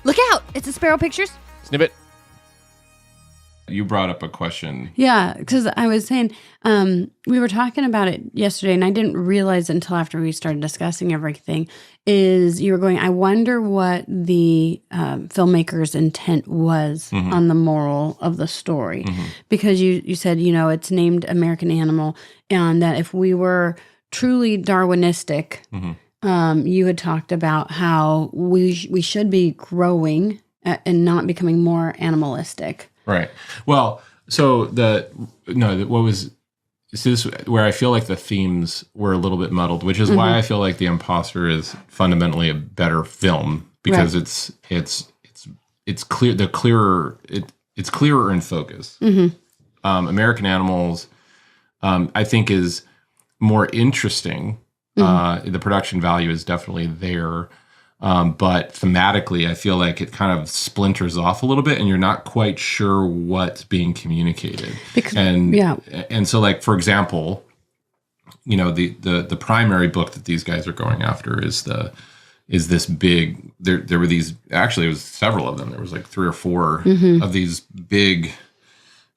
Look out! It's a Sparrow Pictures. Snipit. You brought up a question. Yeah, because I was saying, we were talking about it yesterday, and I didn't realize until after we started discussing everything, is you were going, I wonder what the filmmaker's intent was on the moral of the story. Because you said, it's named American Animal, and that if we were truly Darwinistic, you had talked about how we should be growing and not becoming more animalistic. Right. Well, so where I feel like the themes were a little bit muddled, which is why I feel like The Imposter is fundamentally a better film, because it's clear, it's clearer in focus. American Animals, I think, is more interesting. The production value is definitely there. But thematically, I feel like it kind of splinters off a little bit, and you're not quite sure what's being communicated. And so, like, for example, the primary book that these guys are going after is this big. There were these, actually, it was several of them. There was like 3 or 4 of these big,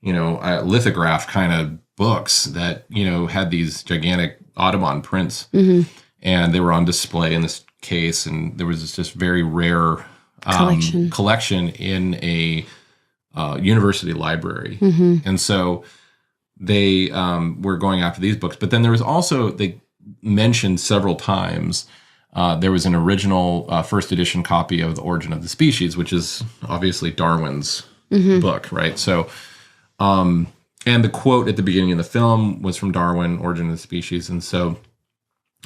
lithograph kind of books that had these gigantic Audubon prints, and they were on display in this case, and there was this just very rare collection in a university library. And so they were going after these books. But then there was also, they mentioned several times, there was an original first edition copy of The Origin of the Species, which is obviously Darwin's book, right? So, and the quote at the beginning of the film was from Darwin, Origin of the Species. And so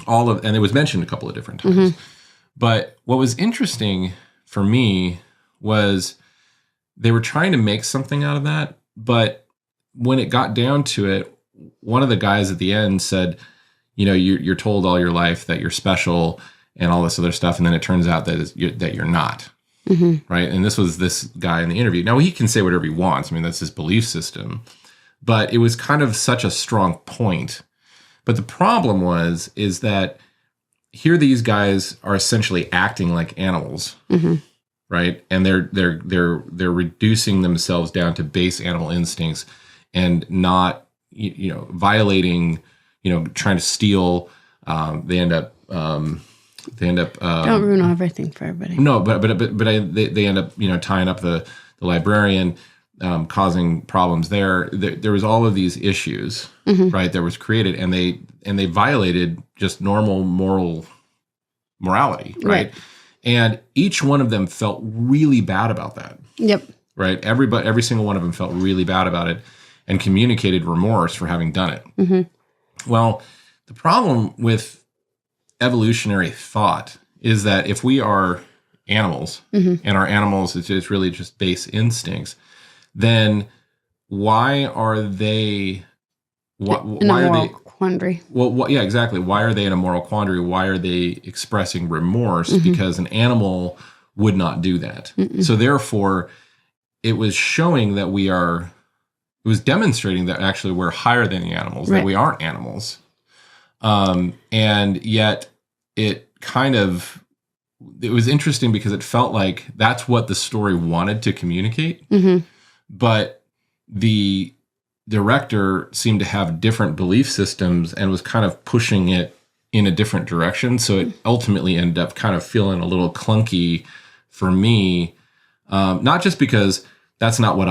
and it was mentioned a couple of different times. But what was interesting for me was they were trying to make something out of that. But when it got down to it, one of the guys at the end said, you're told all your life that you're special and all this other stuff. And then it turns out that you're not. Right. And this was this guy in the interview. Now, he can say whatever he wants. I mean, that's his belief system. But it was kind of such a strong point. But the problem is that here these guys are essentially acting like animals, right? And they're reducing themselves down to base animal instincts and not violating, trying to steal. They end up don't ruin everything for everybody. No, but they end up tying up the librarian. Causing problems there. There was all of these issues, right, that was created, and they violated just normal morality, right? And each one of them felt really bad about that. Yep. Right? Every single one of them felt really bad about it and communicated remorse for having done it. Well, the problem with evolutionary thought is that if we are animals, and our animals is really just base instincts, then why are they? Why are they quandary? Well, yeah, exactly. Why are they in a moral quandary? Why are they expressing remorse? Because an animal would not do that. So therefore, it was showing that it was demonstrating that actually we're higher than the animals, that we aren't animals, and yet it was interesting because it felt like that's what the story wanted to communicate. But the director seemed to have different belief systems and was kind of pushing it in a different direction. So it ultimately ended up kind of feeling a little clunky for me. Not just because that's not what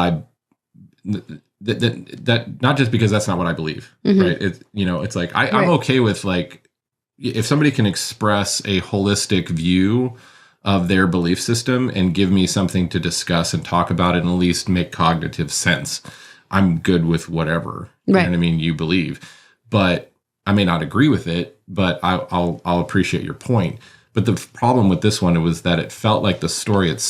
not just because that's not what I believe, right? It's like, I'm okay with, like, if somebody can express a holistic view of their belief system and give me something to discuss and talk about it and at least make cognitive sense, I'm good with whatever. You know what I mean? You believe. But I may not agree with it, but I'll appreciate your point. But the problem with this one was that it felt like the story itself